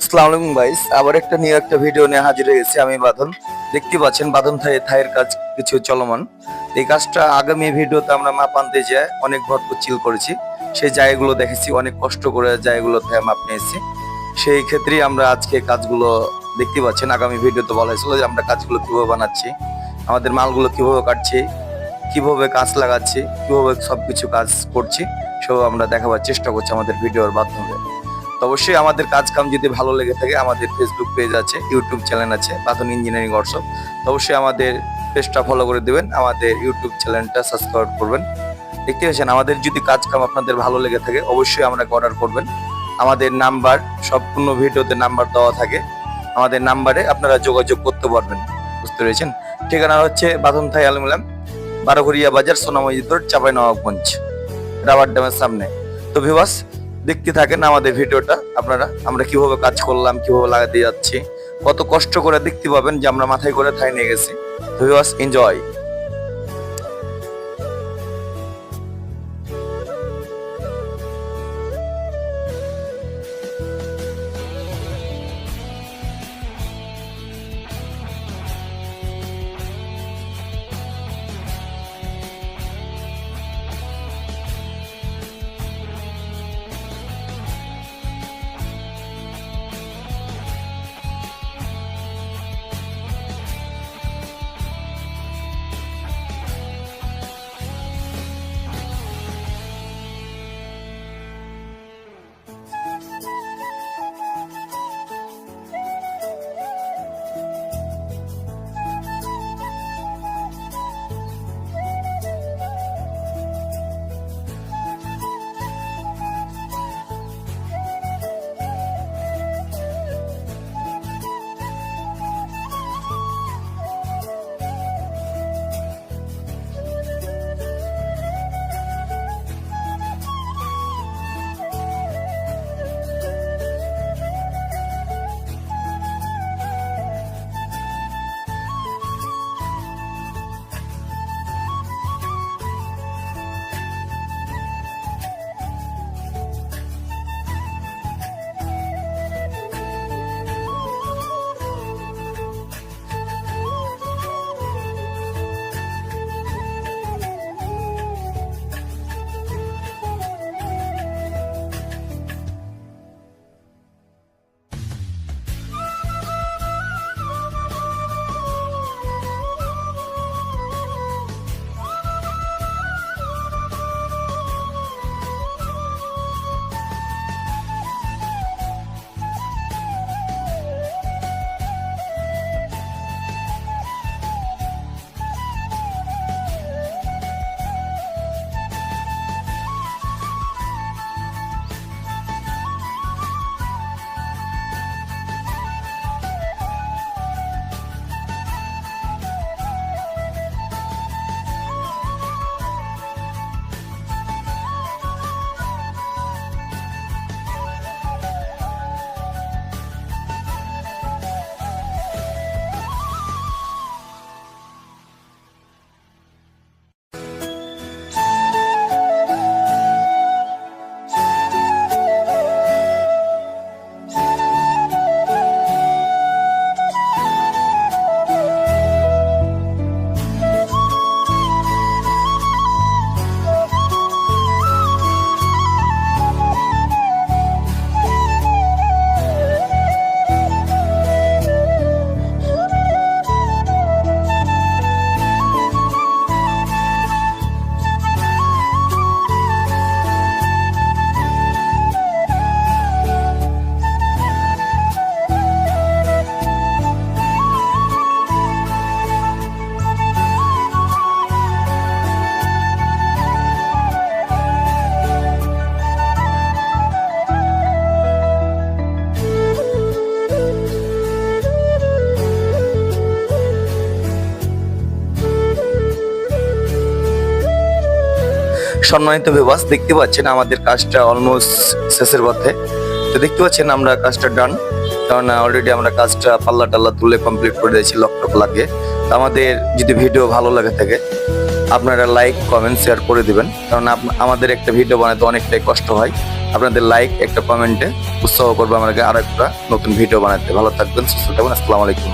আসসালামু আলাইকুম গাইস, আবার নিউ একটা ভিডিও নিয়ে হাজির হয়ে গেছি। আমি বাঁধন, দেখতে পাচ্ছেন বাঁধন থাইয়ের কাজ কিছু চলমান। এই কাজটা আগামী ভিডিওতে আমরা মাপ আনতে যেয়ে অনেক ভরপুর চিল করেছি। সেই জায়গাগুলো দেখেছি, অনেক কষ্ট করে জায়গাগুলোতে মাপ নিয়েছি। সেই ক্ষেত্রেই আমরা আজকে কাজগুলো দেখতে পাচ্ছেন। আগামী ভিডিওতে বলা হয়েছিল যে আমরা কাজগুলো কিভাবে বানাচ্ছি, আমাদের মালগুলো কিভাবে কাটছি, কিভাবে কাজ লাগাচ্ছি, কিভাবে সবকিছু কাজ করছি, সব আমরা দেখাবার চেষ্টা করছি আমাদের ভিডিওর মাধ্যমে। তো অবশ্যই আমাদের কাজ কাম যদি ভালো লেগে থাকে, আমাদের ফেসবুক পেজ আছে, ইউটিউব চ্যানেল আছে বাঁধন ইঞ্জিনিয়ারিং ওয়ার্কশপ। তো অবশ্যই আমাদের পেজটা ফলো করে দিবেন, আমাদের ইউটিউব চ্যানেলটা সাবস্ক্রাইব করবেন। দেখতে পাচ্ছেন আমাদের যদি কাজ কাম আপনাদের ভালো লেগে থাকে, অবশ্যই আমাকে অর্ডার করবেন। আমাদের নাম্বার সম্পূর্ণ ভিডিওতে নাম্বার দেওয়া থাকে, আমাদের নাম্বারে আপনারা যোগাযোগ করতে পারবেন। বুঝতে পেরেছেন? ঠিকানা হচ্ছে বাঁধন থাই আলমিলাম, বারোঘরিয়া বাজার, সোনামসজিদ রোড, চাঁপাইনবাবগঞ্জ, রাবার ড্যামের সামনে। তো ভিউয়ার্স, দেখতে থাকেন আমাদের ভিডিওটা আপনারা, আমরা কিভাবে কাজ করলাম, কিভাবে লাগাতে যাচ্ছি, কত কষ্ট করে দেখতে পাবেন যে আমরা মাথায় করে থাই নিয়ে গেছি। তো ভিউয়ার্স, এনজয়। সম্মানিত ভিউয়ার্স, দেখতে পাচ্ছেন আমাদের কাজটা অলমোস্ট শেষের পথে। তো দেখতে পাচ্ছেন আমরা কাজটা ডান, কারণ অলরেডি আমরা কাজটা পাল্লা টাল্লা তুলে কমপ্লিট করে দিয়েছি লক টক লাগিয়ে। তো আমাদের যদি ভিডিও ভালো লাগে থাকে, আপনারা লাইক কমেন্ট শেয়ার করে দিবেন, কারণ আমাদের একটা ভিডিও বানাতে অনেকটাই কষ্ট হয়। আপনাদের লাইক, একটা কমেন্টে উৎসাহ করবে আমাকে আরেকটা নতুন ভিডিও বানাতে। ভালো থাকবেন, সুস্থ থাকবেন। আসসালামু আলাইকুম।